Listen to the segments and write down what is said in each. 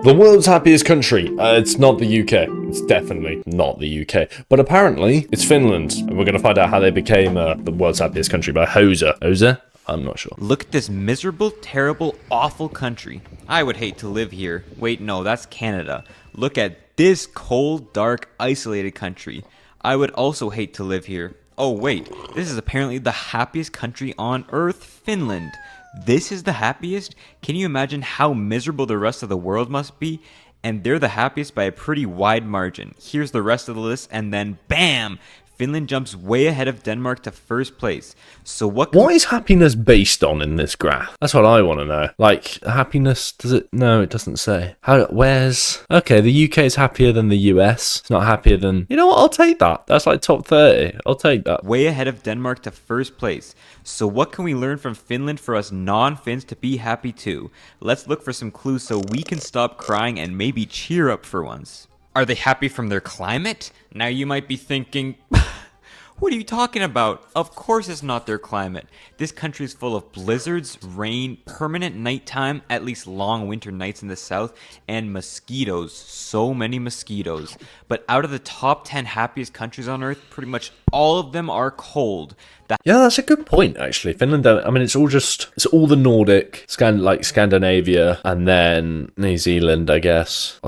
The world's happiest country. It's not the UK. It's definitely not the UK. But apparently, it's Finland. And we're going to find out how they became the world's happiest country by Hoser. Hoser? I'm not sure. Look at this miserable, terrible, awful country. I would hate to live here. Wait, no, that's Canada. Look at this cold, dark, isolated country. I would also hate to live here. Oh, wait, this is apparently the happiest country on Earth, Finland. This is the happiest? Can you imagine how miserable the rest of the world must be? And they're the happiest by a pretty wide margin. Here's the rest of the list, and then BAM! Finland jumps way ahead of Denmark to first place. So what is happiness based on in this graph? That's what I want to know. Like, happiness, does it? No, it doesn't say. Okay, the UK is happier than the US. It's not happier than... You know what? I'll take that. That's like top 30. I'll take that. Way ahead of Denmark to first place. So what can we learn from Finland for us non-Finns to be happy too? Let's look for some clues so we can stop crying and maybe cheer up for once. Are they happy from their climate? Now you might be thinking, what are you talking about? Of course it's not their climate. This country is full of blizzards, rain, permanent nighttime, at least long winter nights in the south, and mosquitoes. So many mosquitoes. But out of the top 10 happiest countries on earth, pretty much all of them are cold. Yeah, that's a good point, actually. Finland, I mean, it's all the Nordic, Scandinavia, and then New Zealand, I guess.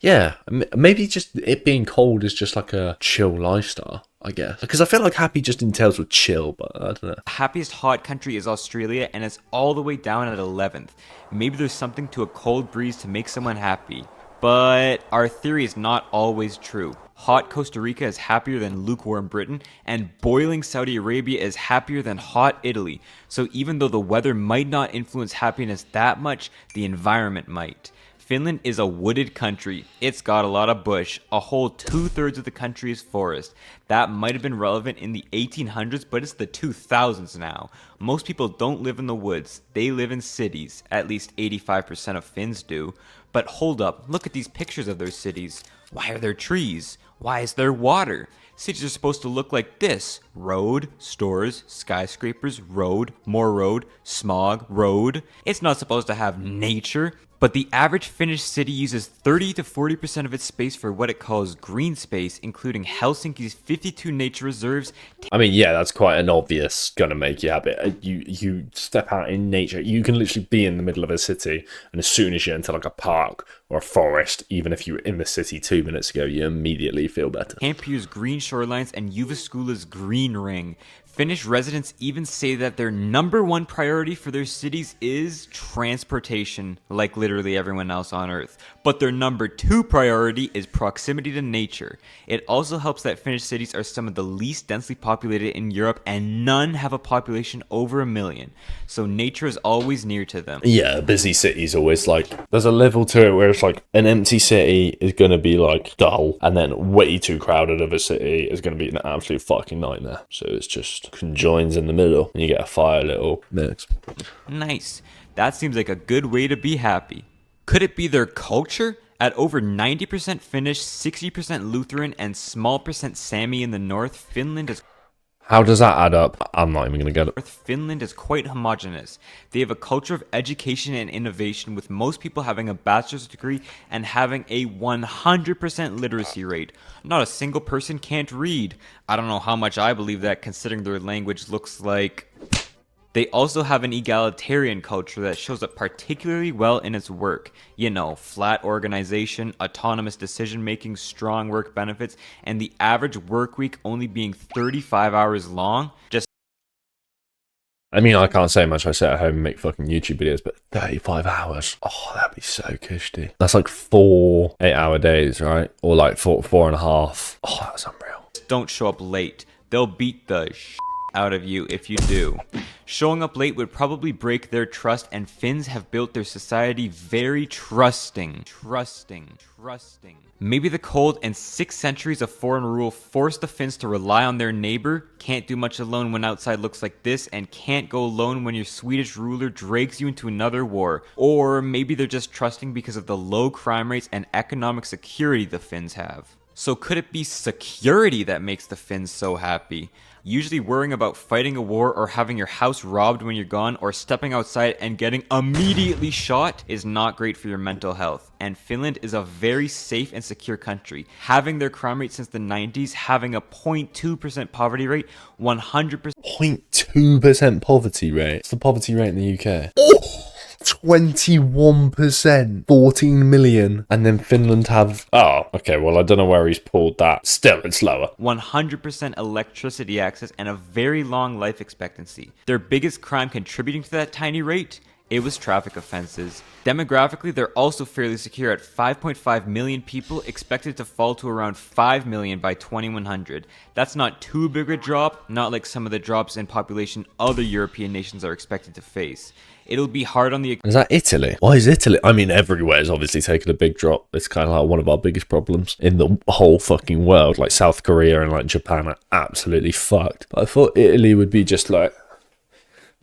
Yeah, maybe just it being cold is just like a chill lifestyle, I guess. Because I feel like happy just entails with chill, but I don't know. The happiest hot country is Australia, and it's all the way down at 11th. Maybe there's something to a cold breeze to make someone happy. But our theory is not always true. Hot Costa Rica is happier than lukewarm Britain, and boiling Saudi Arabia is happier than hot Italy. So even though the weather might not influence happiness that much, the environment might. Finland is a wooded country. It's got a lot of bush. A whole 2/3 of the country is forest. That might have been relevant in the 1800s, but it's the 2000s now. Most people don't live in the woods. They live in cities. At least 85% of Finns do. But hold up, look at these pictures of their cities. Why are there trees? Why is there water? Cities are supposed to look like this. Road, stores, skyscrapers, road, more road, smog, road. It's not supposed to have nature. But the average Finnish city uses 30 to 40% of its space for what it calls green space, including Helsinki's 52 nature reserves. I mean, yeah, that's quite an obvious gonna make you happy. You step out in nature, you can literally be in the middle of a city, and as soon as you enter like a park or a forest, even if you were in the city 2 minutes ago, you immediately feel better. Hampiu's green shorelines and Jyväskylä's green ring. Finnish residents even say that their #1 priority for their cities is transportation, like literally everyone else on Earth. But their #2 priority is proximity to nature. It also helps that Finnish cities are some of the least densely populated in Europe, and none have a population over 1 million. So nature is always near to them. Yeah, a busy city's always like, there's a level to it where it's like an empty city is going to be like dull, and then way too crowded of a city is going to be an absolute fucking nightmare. So it's just conjoins in the middle, and you get a fire little mix. Nice. That seems like a good way to be happy. Could it be their culture? At over 90% Finnish, 60% Lutheran, and small percent Sami in the north, Finland is... How does that add up? I'm not even going to get it. Finland is quite homogenous. They have a culture of education and innovation, with most people having a bachelor's degree and having a 100% literacy rate. Not a single person can't read. I don't know how much I believe that, considering their language looks like... They also have an egalitarian culture that shows up particularly well in its work. You know, flat organization, autonomous decision-making, strong work benefits, and the average work week only being 35 hours long. I mean, I can't say much. I sit at home and make fucking YouTube videos, but 35 hours. Oh, that'd be so cushy. That's like 4 8-hour days, right? Or like 4.5. Oh, that's unreal. Don't show up late. They'll beat the out of you if you do. Showing up late would probably break their trust, and Finns have built their society very trusting. Maybe the cold and 6 centuries of foreign rule forced the Finns to rely on their neighbor, can't do much alone when outside looks like this, and can't go alone when your Swedish ruler drags you into another war. Or maybe they're just trusting because of the low crime rates and economic security the Finns have. So could it be security that makes the Finns so happy? Usually worrying about fighting a war or having your house robbed when you're gone or stepping outside and getting immediately shot is not great for your mental health. And Finland is a very safe and secure country, having their crime rate since the 90s, having a 0.2% poverty rate, 100%. 0.2% poverty rate. What's the poverty rate in the UK? Oh! 21%, 14 million, and then Finland have, oh, okay, well, I don't know where he's pulled that. Still, it's lower. 100% electricity access and a very long life expectancy. Their biggest crime contributing to that tiny rate? It was traffic offenses. Demographically, they're also fairly secure at 5.5 million people, expected to fall to around 5 million by 2100. That's not too big a drop, not like some of the drops in population other European nations are expected to face. It'll be hard on the... Is that Italy? Why is Italy? I mean, everywhere is obviously taking a big drop. It's kind of like one of our biggest problems in the whole fucking world. Like South Korea and like Japan are absolutely fucked. But I thought Italy would be just like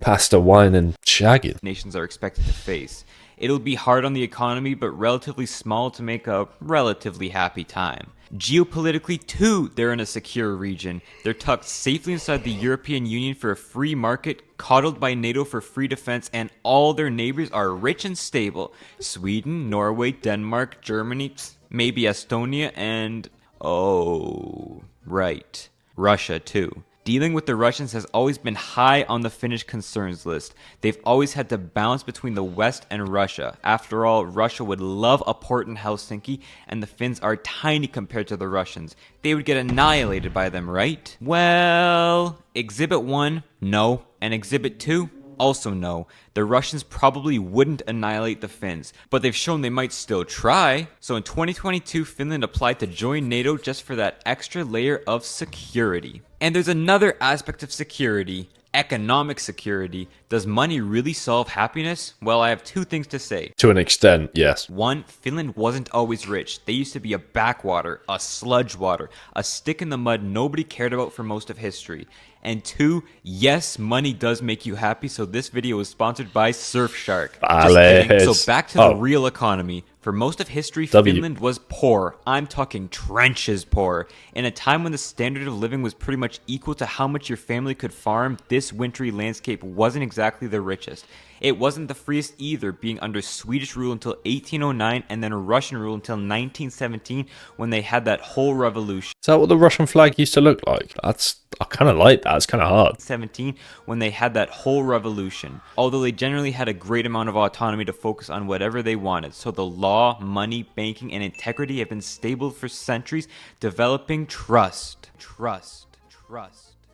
pasta, wine and shagging. Nations are expected to face. It'll be hard on the economy, but relatively small to make a relatively happy time. Geopolitically, too, they're in a secure region. They're tucked safely inside the European Union for a free market, coddled by NATO for free defense, and all their neighbors are rich and stable. Sweden, Norway, Denmark, Germany, maybe Estonia, and... oh, right, Russia, too. Dealing with the Russians has always been high on the Finnish concerns list. They've always had to balance between the West and Russia. After all, Russia would love a port in Helsinki, and the Finns are tiny compared to the Russians. They would get annihilated by them, right? Well, Exhibit 1, no. And Exhibit 2, also no. The Russians probably wouldn't annihilate the Finns, but they've shown they might still try. So in 2022, Finland applied to join NATO just for that extra layer of security. And there's another aspect of security, economic security. Does money really solve happiness? Well, I have two things to say. To an extent, yes. One, Finland wasn't always rich. They used to be a backwater, a sludge water, a stick in the mud nobody cared about for most of history. And two, yes, money does make you happy, so this video is sponsored by Surfshark. Just kidding. So back to the real economy. For most of history, Finland was poor. I'm talking trenches poor. In a time when the standard of living was pretty much equal to how much your family could farm, this wintry landscape wasn't exactly the richest. It wasn't the freest either, being under Swedish rule until 1809 and then Russian rule until 1917 when they had that whole revolution. Is that what the Russian flag used to look like? I kind of like that. It's kind of hard. 17 when they had that whole revolution. Although they generally had a great amount of autonomy to focus on whatever they wanted. So the law, money, banking, and integrity have been stable for centuries, developing trust.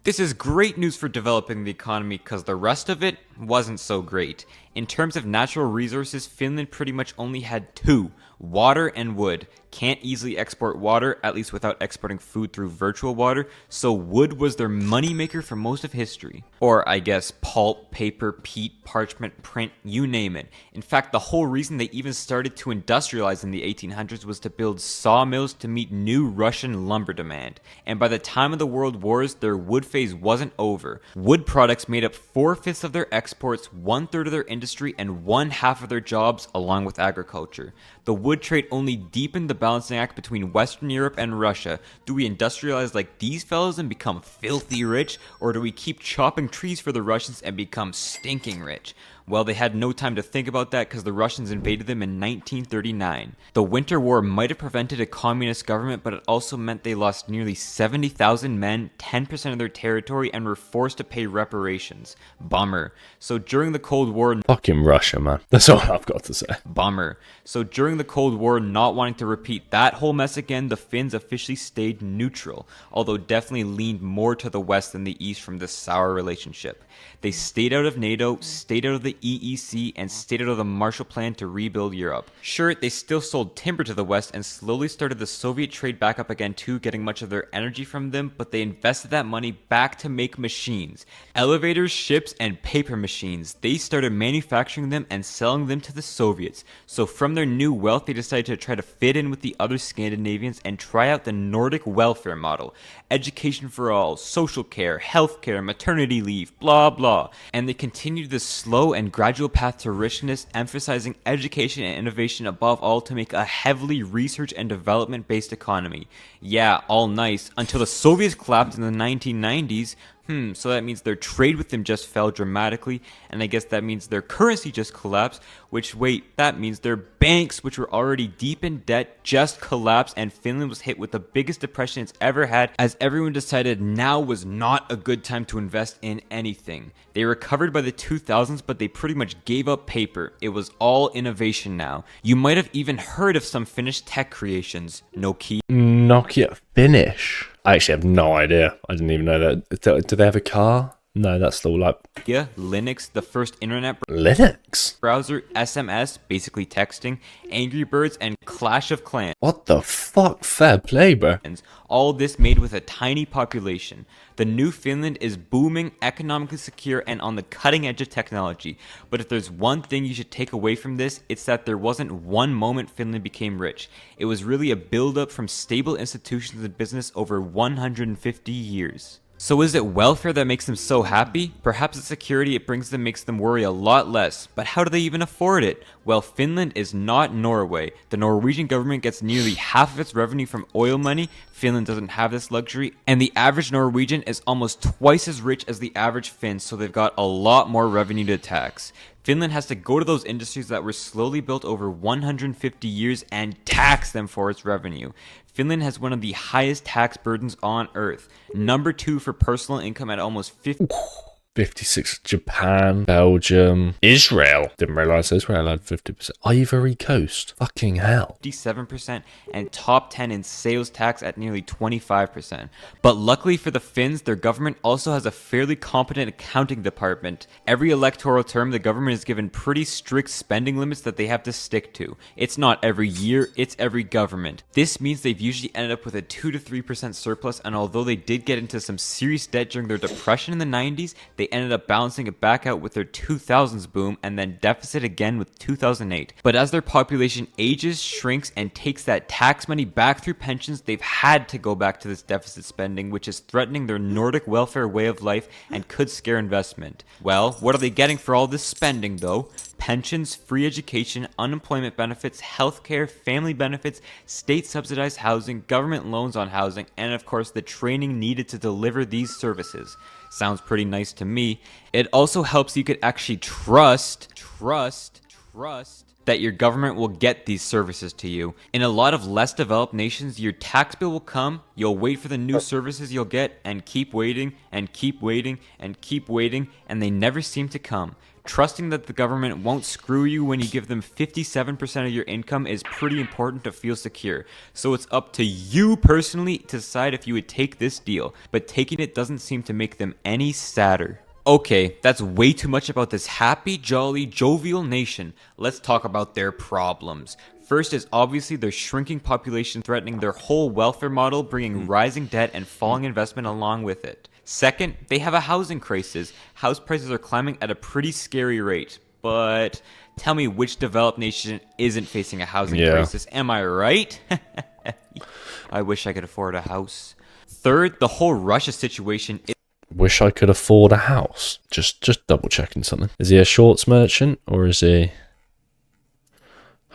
This is great news for developing the economy because the rest of it wasn't so great. In terms of natural resources, Finland pretty much only had two, water and wood. Can't easily export water, at least without exporting food through virtual water, so wood was their moneymaker for most of history. Or I guess pulp, paper, peat, parchment, print, you name it. In fact, the whole reason they even started to industrialize in the 1800s was to build sawmills to meet new Russian lumber demand. And by the time of the World Wars, their wood phase wasn't over. Wood products made up 4/5 of their exports, 1/3 of their industry, and 1/2 of their jobs, along with agriculture. The wood trade only deepened the balancing act between Western Europe and Russia. Do we industrialize like these fellas and become filthy rich, or do we keep chopping trees for the Russians and become stinking rich? Well, they had no time to think about that because the Russians invaded them in 1939. The Winter War might have prevented a communist government, but it also meant they lost nearly 70,000 men, 10% of their territory, and were forced to pay reparations. Bummer. So during the Cold War... Fucking Russia, man. That's all I've got to say. Bummer. So during the Cold War, not wanting to repeat that whole mess again, the Finns officially stayed neutral, although definitely leaned more to the West than the East from this sour relationship. They stayed out of NATO, stayed out of the EEC, and stayed out of the Marshall Plan to rebuild Europe. Sure, they still sold timber to the West and slowly started the Soviet trade back up again too, getting much of their energy from them, but they invested that money back to make machines. Elevators, ships, and paper machines. They started manufacturing them and selling them to the Soviets. So from their new wealth, they decided to try to fit in with the other Scandinavians and try out the Nordic welfare model. Education for all, social care, healthcare, maternity leave, blah blah. And they continued this slow and and gradual path to richness, emphasizing education and innovation above all to make a heavily research and development based economy. Yeah, all nice, until the Soviets collapsed in the 1990s. So that means their trade with them just fell dramatically, and I guess that means their currency just collapsed, which, wait, that means their banks, which were already deep in debt, just collapsed, and Finland was hit with the biggest depression it's ever had, as everyone decided now was not a good time to invest in anything. They recovered by the 2000s, but they pretty much gave up paper. It was all innovation now. You might have even heard of some Finnish tech creations. Nokia Finnish. I actually have no idea. I didn't even know that. Do they have a car? No, that's still like... Yeah, Linux, the first internet Linux? browser, SMS, basically texting, Angry Birds, and Clash of Clans. What the fuck? Fair play, bro. All this made with a tiny population. The new Finland is booming, economically secure, and on the cutting edge of technology. But if there's one thing you should take away from this, it's that there wasn't one moment Finland became rich. It was really a build-up from stable institutions and business over 150 years. So is it welfare that makes them so happy? Perhaps the security it brings them makes them worry a lot less. But how do they even afford it? Well, Finland is not Norway. The Norwegian government gets nearly half of its revenue from oil money. Finland doesn't have this luxury. And the average Norwegian is almost twice as rich as the average Finn, so they've got a lot more revenue to tax. Finland has to go to those industries that were slowly built over 150 years and tax them for its revenue. Finland has one of the highest tax burdens on earth. Number 2 for personal income at almost 56. Japan, Belgium, Israel. Didn't realize Israel had 50%. Ivory Coast. Fucking hell. 57%, and top 10 in sales tax at nearly 25%. But luckily for the Finns, their government also has a fairly competent accounting department. Every electoral term, the government is given pretty strict spending limits that they have to stick to. It's not every year, it's every government. This means they've usually ended up with a 2 to 3% surplus, and although they did get into some serious debt during their depression in the 90s, they ended up balancing it back out with their 2000s boom and then deficit again with 2008. But as their population ages, shrinks, and takes that tax money back through pensions, they've had to go back to this deficit spending, which is threatening their Nordic welfare way of life and could scare investment. Well, what are they getting for all this spending though? Pensions, free education, unemployment benefits, healthcare, family benefits, state-subsidized housing, government loans on housing, and of course the training needed to deliver these services. Sounds pretty nice to me. It also helps you could actually trust that your government will get these services to you. In a lot of less developed nations, your tax bill will come, you'll wait for the new services you'll get, and keep waiting, and keep waiting, and keep waiting, and they never seem to come. Trusting that the government won't screw you when you give them 57% of your income is pretty important to feel secure. So it's up to you personally to decide if you would take this deal, but taking it doesn't seem to make them any sadder. Okay, that's way too much about this happy, jolly, jovial nation. Let's talk about their problems. First is obviously their shrinking population threatening their whole welfare model, bringing rising debt and falling investment along with it. Second, they have a housing crisis. House prices are climbing at a pretty scary rate. But tell me which developed nation isn't facing a housing crisis. Am I right? I wish I could afford a house. Third, the whole Russia situation is... Wish I could afford a house. Just double checking something. Is he a shorts merchant or is he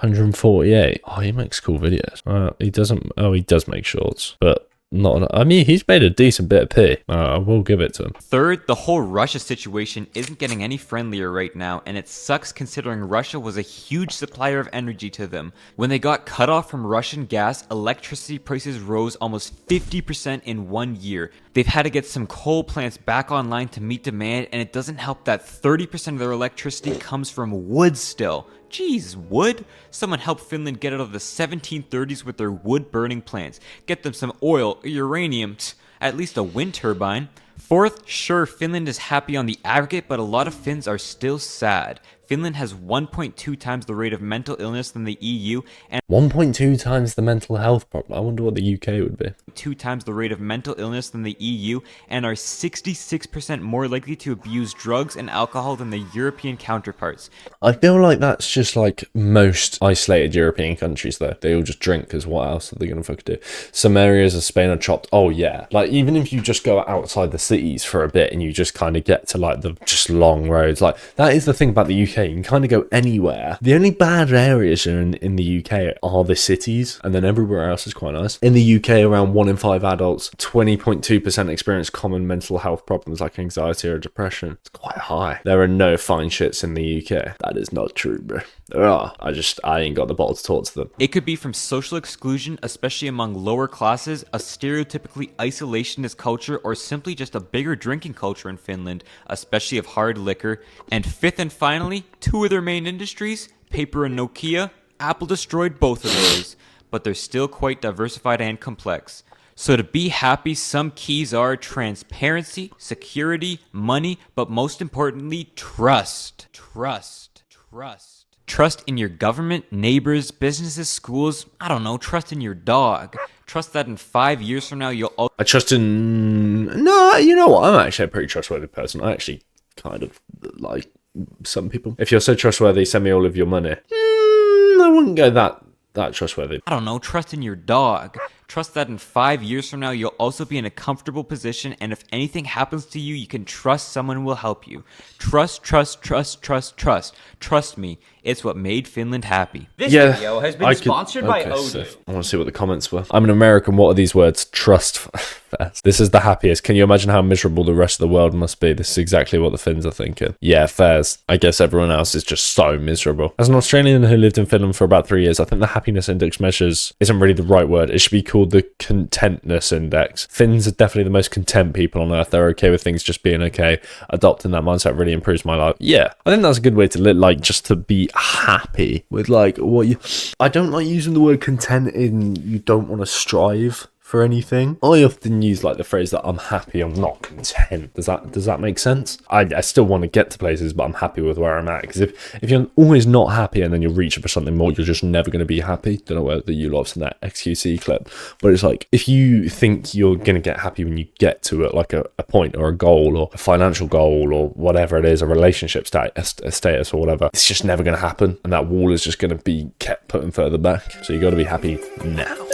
148? Oh, he makes cool videos. He doesn't. Oh, he does make shorts, but not. I mean, he's made a decent bit of pee. I will give it to him. Third, the whole Russia situation isn't getting any friendlier right now, and it sucks considering Russia was a huge supplier of energy to them. When they got cut off from Russian gas, electricity prices rose almost 50% in 1 year. They've had to get some coal plants back online to meet demand, and it doesn't help that 30% of their electricity comes from wood still. Jeez, wood? Someone help Finland get out of the 1730s with their wood-burning plants. Get them some oil, uranium, at least a wind turbine. Fourth, sure, Finland is happy on the aggregate, but a lot of Finns are still sad. Finland has 1.2 times the rate of mental illness than the EU and 1.2 times the mental health problem. I wonder what the UK would be. 2 times the rate of mental illness than the EU and are 66% more likely to abuse drugs and alcohol than the European counterparts. I feel like that's just like most isolated European countries, though. They all just drink, because what else are they going to fucking do? Some areas of Spain are chopped. Oh, yeah. Like, even if you just go outside the cities for a bit and you just kind of get to like the just long roads, like that is the thing about the UK. You can kind of go anywhere. The only bad areas in the UK are the cities, and then everywhere else is quite nice. In the UK, around 1 in 5 adults, 20.2% experience common mental health problems like anxiety or depression. It's quite high. There are no fine shits in the UK. That is not true, bro. There are. I ain't got the bottle to talk to them. It could be from social exclusion, especially among lower classes, a stereotypically isolationist culture, or simply just a bigger drinking culture in Finland, especially of hard liquor. And fifth and finally, 2 of their main industries, paper and Nokia. Apple destroyed both of those, but they're still quite diversified and complex. So to be happy, some keys are transparency, security, money, but most importantly, trust. Trust in your government, neighbors, businesses, schools. I don't know, trust in your dog. Trust that in 5 years from now, you'll... I trust in... No, you know what? I'm actually a pretty trustworthy person. I actually kind of like some people. If you're so trustworthy, send me all of your money. I wouldn't go that trustworthy. I don't know, trust in your dog. Trust that in 5 years from now, you'll also be in a comfortable position, and if anything happens to you, you can trust someone will help you. Trust. Trust me, it's what made Finland happy. This video has been sponsored by Odoo. I want to see what the comments were. I'm an American. What are these words? Trust fest. This is the happiest. Can you imagine how miserable the rest of the world must be? This is exactly what the Finns are thinking. Yeah, fairs. I guess everyone else is just so miserable. As an Australian who lived in Finland for about 3 years, I think the happiness index measures isn't really the right word. It should be called the contentness index. Finns are definitely the most content people on earth. They're okay with things just being okay. Adopting that mindset really improves my life. Yeah, I think that's a good way to live, like just to be happy with like what you... I don't like using the word content in you don't want to strive for anything. I often use like the phrase that I'm happy, I'm not content. Does that make sense? I still want to get to places, but I'm happy with where I'm at. Because if you're always not happy and then you're reaching for something more, you're just never going to be happy. Don't know whether you lot have seen that XQC clip, but it's like if you think you're going to get happy when you get to it, like a point or a goal or a financial goal or whatever it is, a relationship status or whatever, it's just never going to happen, and that wall is just going to be kept putting further back. So you got to be happy now.